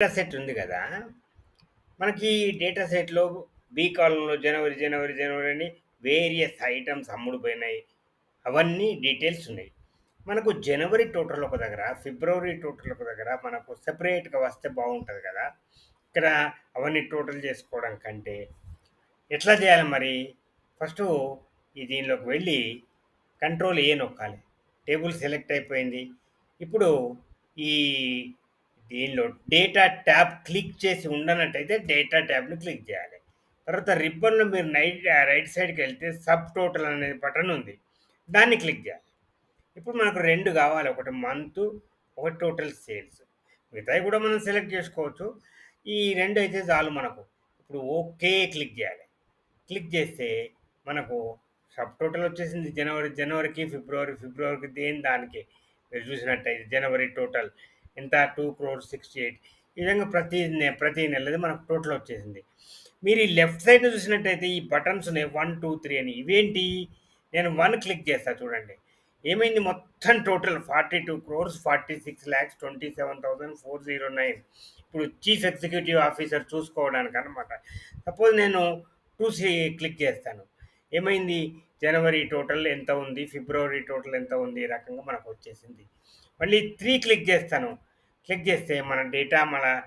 Data set ఉంది గదా! మనకి డేటా సెట్‌లో బీ కాలమ్‌లో జనవరి అని వేరియస్ ఐటెమ్స్ అమ్ముడుపోయినాయి. అవన్నీ డీటెయిల్స్ ఉన్నాయి. మనకు జనవరి టోటల్ ఒక దగ్గర, ఫిబ్రవరి టోటల్ ఒక దగ్గర మనకు సెపరేట్‌గా వస్తే బావుంటది గదా! ఇక్కడ అవన్నీ టోటల్ చేసుకోవడం కంటే ఎట్లా చేయాలి మరి? ఫస్టు దీనిలోకి వెళ్ళి కంట్రోల్ ఏ నొక్కాలి. టేబుల్ సెలెక్ట్ అయిపోయింది. ఇప్పుడు ఈ దీనిలో డేటా ట్యాబ్ క్లిక్ చేసి ఉండనట్టయితే డేటా ట్యాబ్‌ని క్లిక్ చేయాలి. తర్వాత రిబ్బన్‌లో మీరు రైట్ సైడ్‌కి వెళ్తే సబ్ టోటల్ అనే బటన్ ఉంది. దాన్ని క్లిక్ చేయాలి. ఇప్పుడు మనకు 2 కావాలి. ఒకటి మంతు, ఒకటి టోటల్ సేల్స్. మిగతాయి కూడా మనం సెలెక్ట్ చేసుకోవచ్చు. ఈ 2 అయితే చాలు మనకు. ఇప్పుడు ఓకే క్లిక్ చేయాలి. క్లిక్ చేస్తే మనకు సబ్ టోటల్ వచ్చేసింది. జనవరికి, ఫిబ్రవరికి దేని దానికి. మీరు చూసినట్టయితే జనవరి టోటల్ ఎంత 2,68,00,000. ఈ విధంగా ప్రతి నెలది మనకు టోటల్ వచ్చేసింది. మీరు ఈ లెఫ్ట్ సైడ్ చూసినట్టయితే ఈ బటన్స్ ఉన్నాయి 1, 2, 3 అని. ఇవేంటి? నేను 1 క్లిక్ చేస్తా చూడండి. ఏమైంది మొత్తం టోటల్ 42,46,27,409. ఇప్పుడు చీఫ్ ఎగ్జిక్యూటివ్ ఆఫీసర్ చూసుకోవడానికి అనమాట. సపోజ్ నేను 2 క్లిక్ చేస్తాను. ఏమైంది? జనవరి టోటల్ ఎంత ఉంది? ఫిబ్రవరి టోటల్ ఎంత ఉంది? ఈ రకంగా మనకు వచ్చేసింది. మళ్ళీ 3 క్లిక్ చేస్తాను. క్లిక్ చేస్తే మన డేటా మన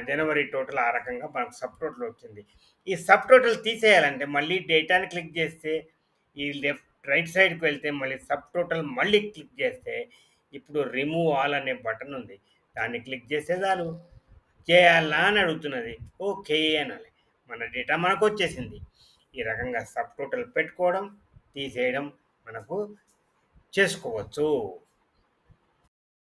జనవరి టోటల్ ఆ రకంగా మనకు సబ్ టోటల్ వచ్చింది. ఈ సబ్ టోటల్ తీసేయాలంటే మళ్ళీ డేటాని క్లిక్ చేస్తే ఈ రైట్ సైడ్‌కి వెళ్తే మళ్ళీ సబ్ టోటల్ మళ్ళీ క్లిక్ చేస్తే ఇప్పుడు రిమూవ్ ఆల్ అనే బటన్ ఉంది. దాన్ని క్లిక్ చేస్తే చాలు. చేయాలా అని అడుగుతున్నది. ఓకే అనాలి. మన డేటా మనకొచ్చేసింది. ఈ రకంగా సబ్ టోటల్ పెట్టుకోవడం, తీసేయడం మనకు చేసుకోవచ్చు.